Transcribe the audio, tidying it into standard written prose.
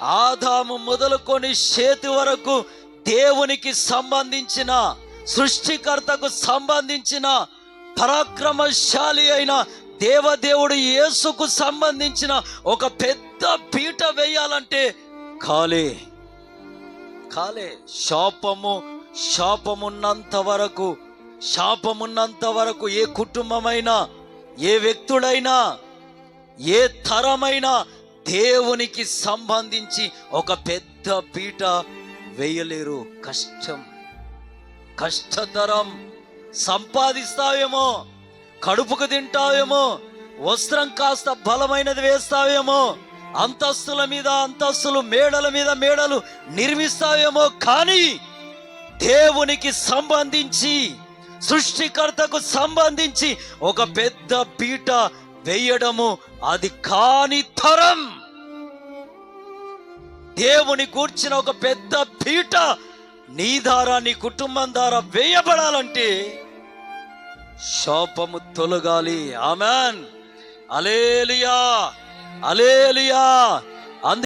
ఆదాము మొదలుకొని షేతు వరకు దేవునికి సంబంధించిన, సృష్టికర్తకు సంబంధించిన, పరాక్రమశాలి అయిన దేవదేవుడు యేసుకు సంబంధించిన ఒక పెద్ద పీట వేయాలంటే కాలే. శాపమున్నంత వరకు ఏ కుటుంబమైనా, ఏ వ్యక్తుడైనా, ఏ తరమైనా దేవునికి సంబంధించి ఒక పెద్ద పీట వేయలేరు. కష్టతరం. సంపాదిస్తావేమో, కడుపుకు తింటావేమో, వస్త్రం కాస్త బలమైనది వేస్తావేమో, అంతస్తుల మీద అంతస్తులు, మేడల మీద మేడలు నిర్మిస్తావేమో, కానీ దేవునికి సంబంధించి, సృష్టికర్తకు సంబంధించి ఒక పెద్ద పీట వేయడము అది కాని తరం. దేవుని కూర్చిన ఒక పెద్ద పీట నీ ద్వారా, నీ కుటుంబం ద్వారా వేయబడాలంటే శాపము తొలగాలి. ఆమెన్. హల్లెలూయా, హల్లెలూయా.